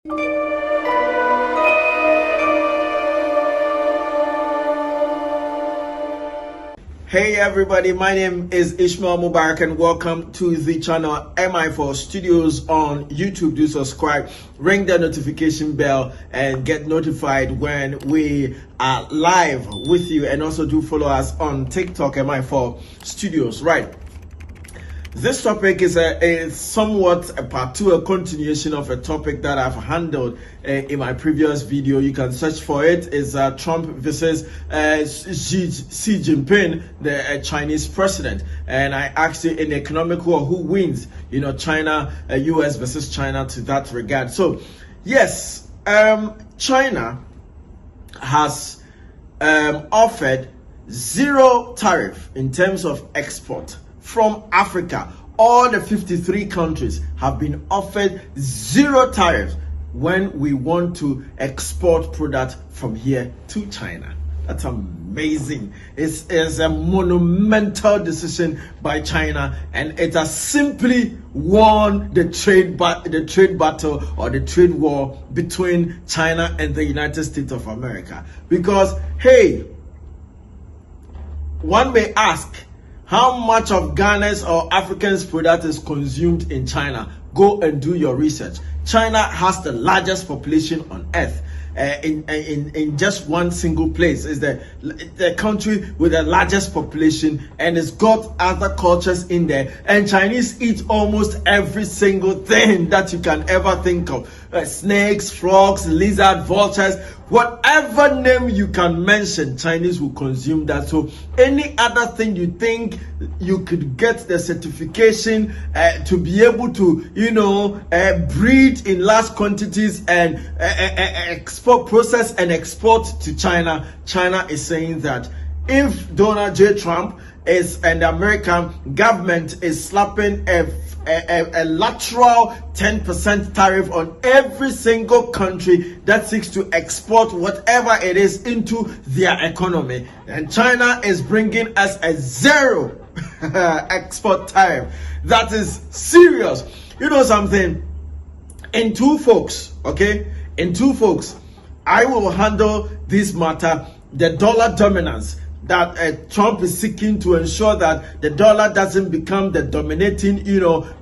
Hey everybody, my name is Ishmael Mubarak and welcome to the channel MI4 Studios on YouTube. Do subscribe, ring the notification bell and get notified when we are live with you, and also do follow us on TikTok MI4 Studios. Right. This topic is somewhat a part two, a continuation of a topic that I've handled in my previous video. You can search for it. It's Trump versus Xi Jinping, the Chinese president. And I asked you in economic war, who wins? You know, China, US versus China to that regard. So, yes, China has offered zero tariff in terms of export from Africa. All the 53 countries have been offered zero tariffs when we want to export products from here to China. That's amazing. It's a monumental decision by China, and it has simply won the trade battle or the trade war between China and the United States of America. Because, hey, one may ask, how much of Ghana's or African's product is consumed in China? Go and do your research. China has the largest population on earth. In just one single place is the country with the largest population, and it's got other cultures in there, and Chinese eat almost every single thing that you can ever think of. Snakes, frogs, lizards, vultures, whatever name you can mention, Chinese will consume that. So any other thing you think you could get the certification to be able to, breed in large quantities and process and export to China, China is saying that if Donald J. Trump and the American government is slapping a lateral 10% tariff on every single country that seeks to export whatever it is into their economy, and China is bringing us a zero export tariff. That is serious. You know something? In two folks, I will handle this matter, the dollar dominance that Trump is seeking to ensure that the dollar doesn't become the dominating,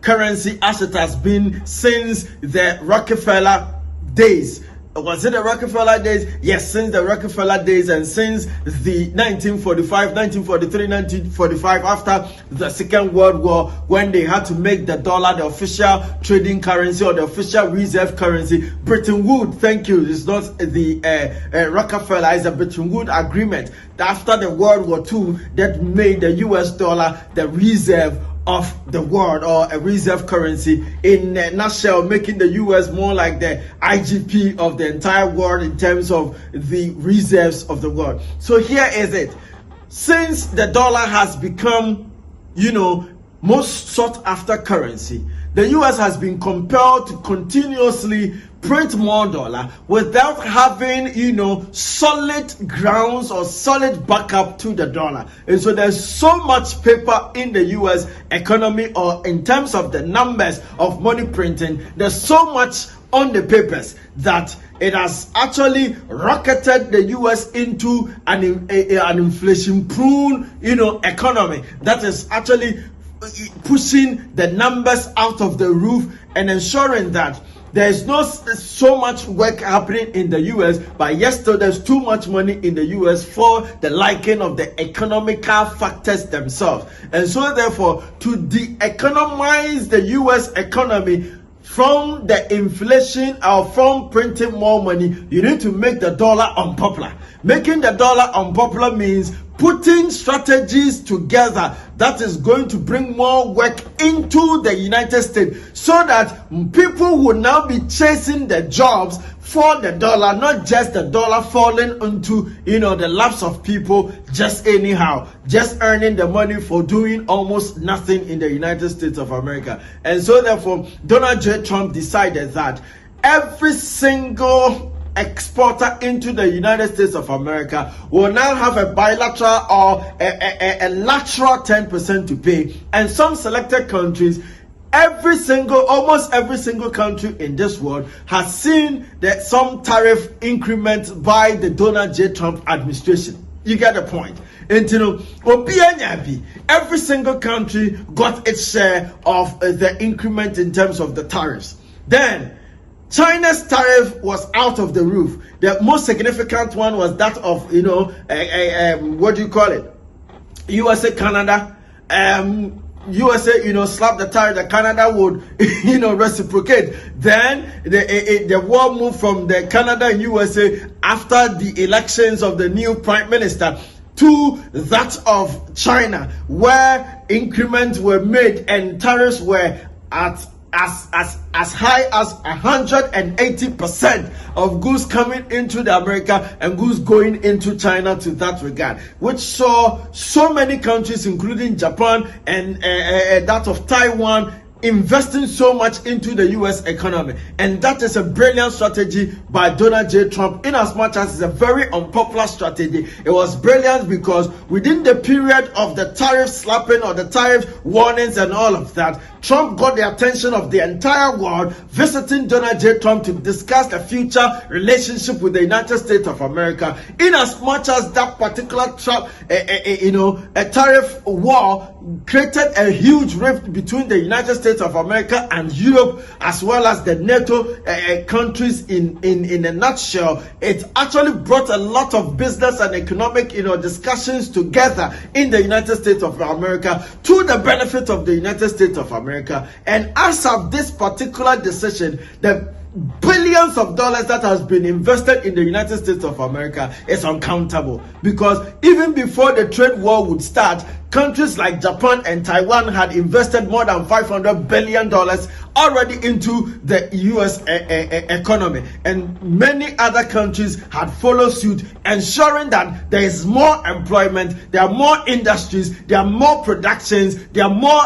currency as it has been since the Rockefeller days. Was it the Rockefeller days? Yes, since the Rockefeller days, and since the 1945, after the Second World War, when they had to make the dollar the official trading currency or the official reserve currency. Bretton Woods, thank you. It's not the Rockefeller, it's a Bretton Woods agreement after the World War II that made the US dollar the reserve of the world, or a reserve currency in a nutshell, making the US more like the IGP of the entire world in terms of the reserves of the world. So here is it. Since the dollar has become, most sought after currency, the US has been compelled to continuously print more dollar without having, solid grounds or solid backup to the dollar. And so there's so much paper in the US economy, or in terms of the numbers of money printing, there's so much on the papers that it has actually rocketed the US into an inflation-prone, economy that is actually pushing the numbers out of the roof and ensuring that there's not so much work happening in the US, but yes, still there's too much money in the US for the liking of the economical factors themselves. And so therefore, to de-economize the US economy from the inflation or from printing more money, you need to make the dollar unpopular. Making the dollar unpopular means putting strategies together that is going to bring more work into the United States, so that people will now be chasing the jobs for the dollar, not just the dollar falling into the laps of people just anyhow, just earning the money for doing almost nothing in the United States of America. And so therefore, Donald J. Trump decided that every single exporter into the United States of America will now have a bilateral or a lateral 10% to pay, and some selected countries almost every single country in this world has seen that some tariff increment by the Donald J. Trump administration. You get the point. And every single country got its share of the increment in terms of the tariffs. Then China's tariff was out of the roof. The most significant one was that of, what do you call it? USA, Canada. USA, slap the tariff that Canada would, reciprocate. Then the war moved from the Canada and USA after the elections of the new prime minister to that of China, where increments were made and tariffs were at as high as 180% of goods coming into the America and goods going into China to that regard, which saw so many countries, including Japan and that of Taiwan, investing so much into the US economy. And that is a brilliant strategy by Donald J. Trump, in as much as it's a very unpopular strategy. It was brilliant because within the period of the tariff slapping or the tariff warnings and all of that, Trump got the attention of the entire world, visiting Donald J. Trump to discuss the future relationship with the United States of America. In as much as that particular a tariff war created a huge rift between the United States of America and Europe, as well as the NATO countries in a nutshell. It actually brought a lot of business and economic discussions together in the United States of America to the benefit of the United States of America. And as of this particular decision, the billions of dollars that has been invested in the United States of America is uncountable, because even before the trade war would start, countries like Japan and Taiwan had invested more than $500 billion already into the US economy, and many other countries had followed suit, ensuring that there is more employment, there are more industries, there are more productions, there are more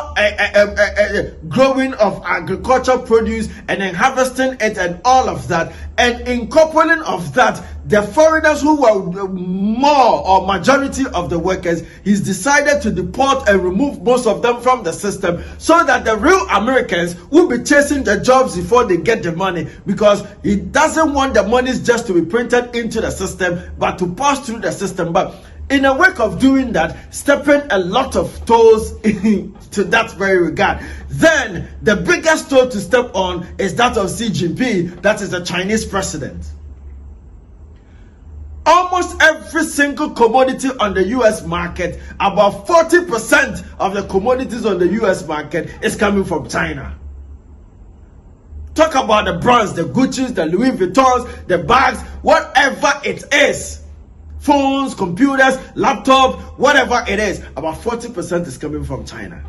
growing of agricultural produce and then harvesting it and all of that. And in coupling of that, the foreigners who were more or majority of the workers, he's decided to deport and remove most of them from the system, so that the real Americans will be chasing the jobs before they get the money, because he doesn't want the monies just to be printed into the system, but to pass through the system. But in a wake of doing that, stepping a lot of toes to that very regard. Then the biggest toe to step on is that of Xi Jinping, that is the Chinese president. Almost every single commodity on the US market, about 40% of the commodities on the US market is coming from China. Talk about the brands, the Gucci's, the Louis Vuittons, the bags, whatever it is. Phones, computers, laptops, whatever it is, about 40% is coming from China.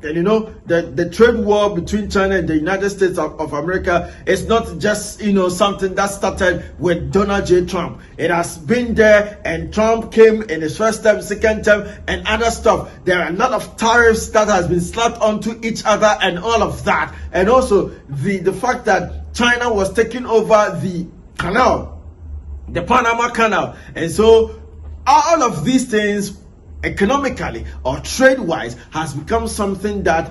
And the trade war between China and the United States of America is not just something that started with Donald J. Trump. It has been there, and Trump came in his first term, second term, and other stuff. There are a lot of tariffs that has been slapped onto each other and all of that. And also the fact that China was taking over the canal, the Panama Canal. And so all of these things, economically or trade-wise, has become something that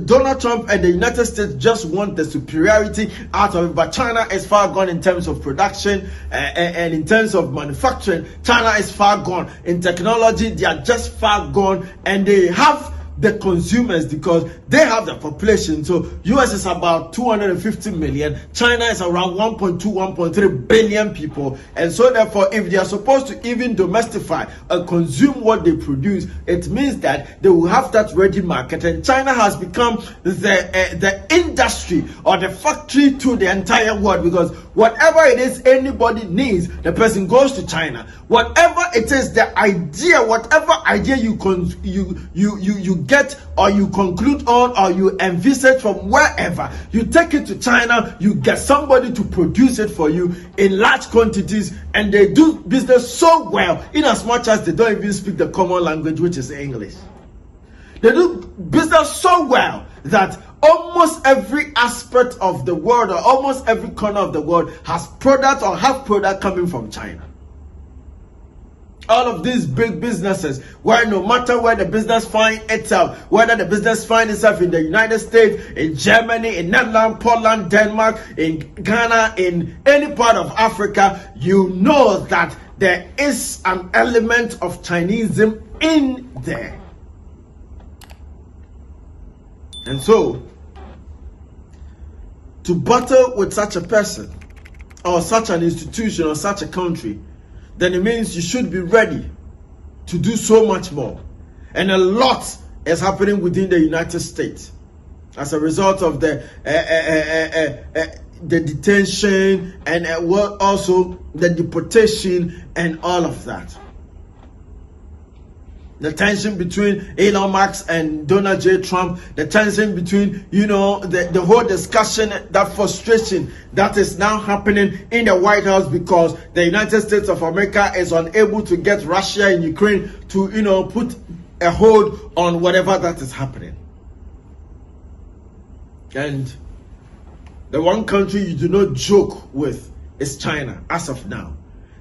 Donald Trump and the United States just want the superiority out of it. But China is far gone in terms of production and in terms of manufacturing. China is far gone in technology. They are just far gone, and they have the consumers because they have the population. So US is about 250 million, China is around 1.2 1.3 billion people, and so therefore if they are supposed to even domestify and consume what they produce, it means that they will have that ready market. And China has become the industry or the factory to the entire world, because whatever it is anybody needs, the person goes to China. Whatever it is, the idea, whatever idea you get or you conclude on or you envisage from wherever, you take it to China, you get somebody to produce it for you in large quantities, and they do business so well, in as much as they don't even speak the common language, which is English. They do business so well that almost every aspect of the world, or almost every corner of the world, has product or have product coming from China. all of these big businesses, where no matter where the business finds itself, whether the business finds itself in the United States, in Germany, in Netherlands, Poland, Denmark, in Ghana, in any part of Africa, you know that there is an element of Chineseism in there. And so, to battle with such a person, or such an institution, or such a country, then it means you should be ready to do so much more. And a lot is happening within the United States as a result of the detention and also the deportation and all of that. The tension between Elon Musk and Donald J. Trump, the tension between, the whole discussion, that frustration that is now happening in the White House because the United States of America is unable to get Russia and Ukraine to, put a hold on whatever that is happening. And the one country you do not joke with is China as of now.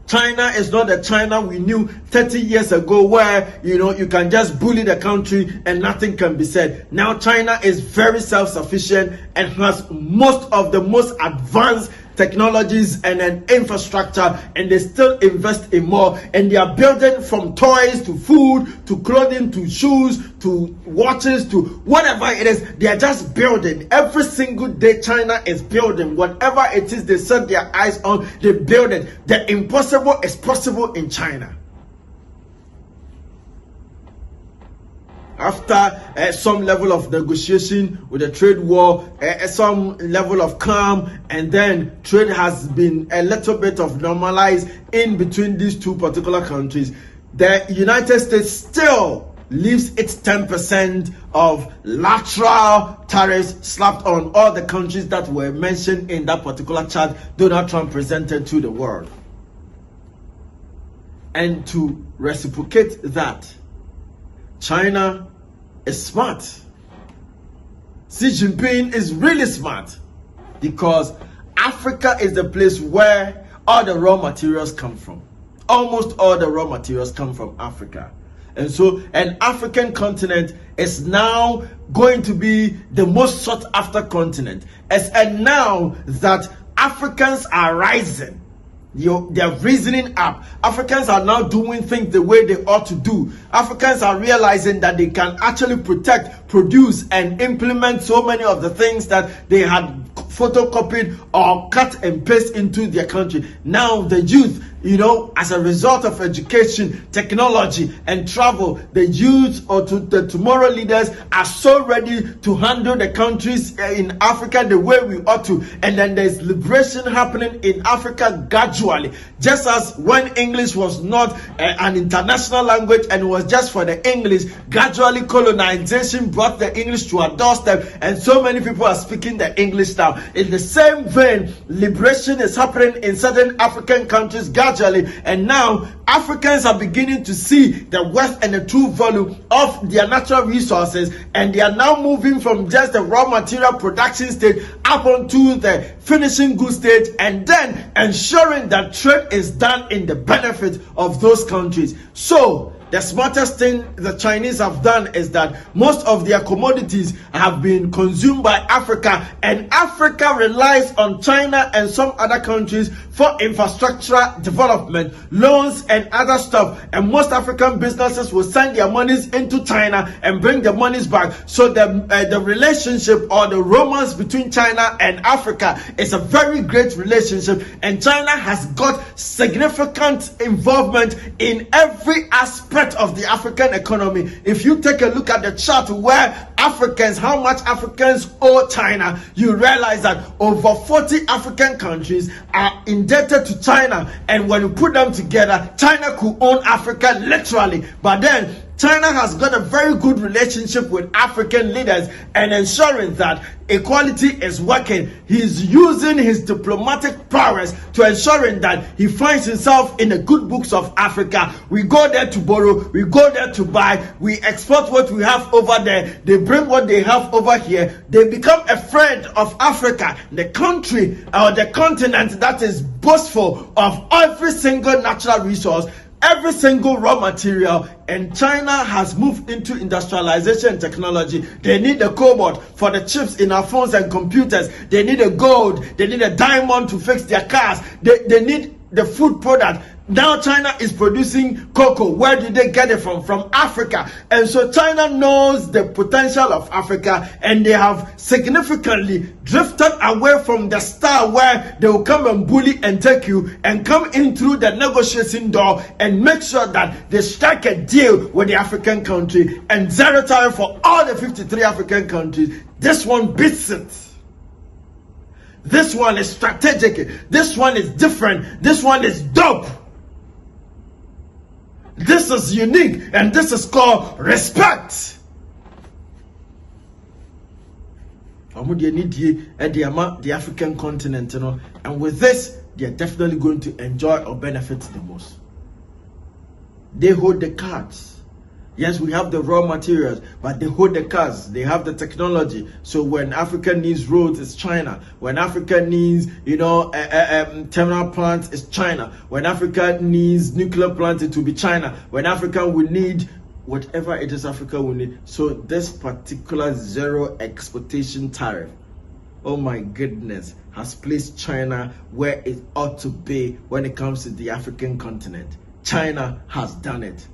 China is not the China we knew 30 years ago where, you can just bully the country and nothing can be said. Now China is very self-sufficient and has most of the most advanced technologies and an infrastructure, and they still invest in more, and they are building from toys to food to clothing to shoes to watches to whatever it is. They are just building every single day. China is building whatever it is they set their eyes on, they build it. The impossible is possible in China. After some level of negotiation with the trade war, some level of calm, and then trade has been a little bit of normalized in between these two particular countries, the United States still leaves its 10% of lateral tariffs slapped on all the countries that were mentioned in that particular chart Donald Trump presented to the world. And to reciprocate that, China is smart. Xi Jinping is really smart because Africa is the place where all the raw materials come from. Almost all the raw materials come from Africa. And so an African continent is now going to be the most sought after continent. And now that Africans are rising, they're reasoning up. Africans are now doing things the way they ought to do. Africans are realizing that they can actually protect, produce, and implement so many of the things that they had photocopied or cut and paste into their country. Now the youth, as a result of education, technology, and travel, the youth or the tomorrow leaders are so ready to handle the countries in Africa the way we ought to. And then there's liberation happening in Africa gradually. Just as when English was not an international language and it was just for the English, gradually colonization brought the English to our doorstep, and so many people are speaking the English now. In the same vein, liberation is happening in certain African countries gradually, and now Africans are beginning to see the worth and the true value of their natural resources, and they are now moving from just the raw material production stage up onto the finishing goods stage, and then ensuring that trade is done in the benefit of those countries. So the smartest thing the Chinese have done is that most of their commodities have been consumed by Africa, and Africa relies on China and some other countries for infrastructure development, loans, and other stuff. And most African businesses will send their monies into China and bring the monies back. So the relationship or the romance between China and Africa is a very great relationship, and China has got significant involvement in every aspect of the African economy. If you take a look at the chart where how much Africans owe China, you realize that over 40 African countries are indebted to China, and when you put them together, China could own Africa literally. But then China has got a very good relationship with African leaders and ensuring that equality is working. He's using his diplomatic prowess to ensuring that he finds himself in the good books of Africa. We go there to borrow, we go there to buy, we export what we have over there, they bring what they have over here. They become a friend of Africa, the country or the continent that is boastful of every single natural resource. every single raw material, and China has moved into industrialization and technology. They need the cobalt for the chips in our phones and computers. They need a gold. They need a diamond to fix their cars. They need the food product. Now China is producing cocoa. Where did they get it from? From Africa. And so China knows the potential of Africa, and they have significantly drifted away from the style where they will come and bully and take you and come in through the negotiating door and make sure that they strike a deal with the African country and zero tariff for all the 53 African countries. This one beats it. This one is strategic. This one is different. This one is dope. This is unique, and this is called respect. They need the African continent, you know, and with this, they are definitely going to enjoy or benefit the most. They hold the cards. Yes, we have the raw materials, but they hold the cards. They have the technology. So when Africa needs roads, it's China. When Africa needs, terminal plants, it's China. When Africa needs nuclear plants, it will be China. When Africa will need whatever it is Africa will need. So this particular zero exportation tariff, oh my goodness, has placed China where it ought to be when it comes to the African continent. China has done it.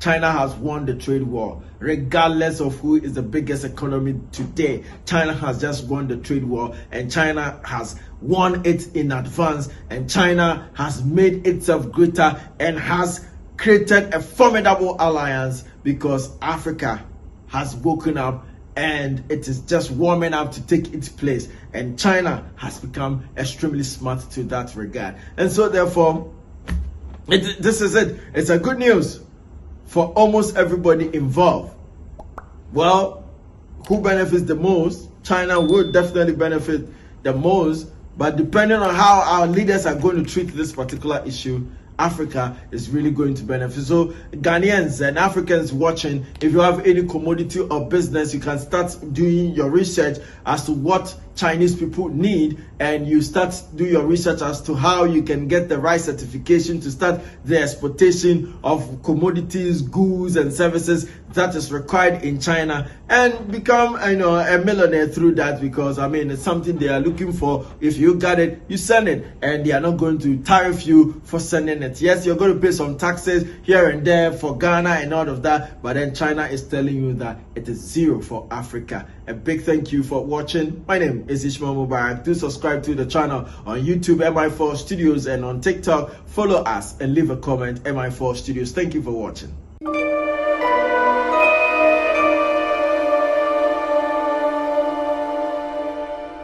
China has won the trade war. Regardless of who is the biggest economy today, China has just won the trade war, and China has won it in advance, and China has made itself greater and has created a formidable alliance because Africa has woken up and it is just warming up to take its place, and China has become extremely smart to that regard. And so therefore, this is it. It's a good news for almost everybody involved. Well, who benefits the most? China would definitely benefit the most, but depending on how our leaders are going to treat this particular issue, Africa is really going to benefit. So Ghanaians and Africans watching, if you have any commodity or business, you can start doing your research as to what Chinese people need, and you start do your research as to how you can get the right certification to start the exportation of commodities, goods and services that is required in China, and become a millionaire through that, because it's something they are looking for. If you got it, you send it, and they are not going to tariff you for sending it. Yes, you're going to pay some taxes here and there for Ghana and all of that, but then China is telling you that it is zero for Africa. A big thank you for watching. My name is Ishmael Mubarak. Do subscribe to the channel on YouTube, MI4 Studios, and on TikTok. Follow us and leave a comment, MI4 Studios. Thank you for watching.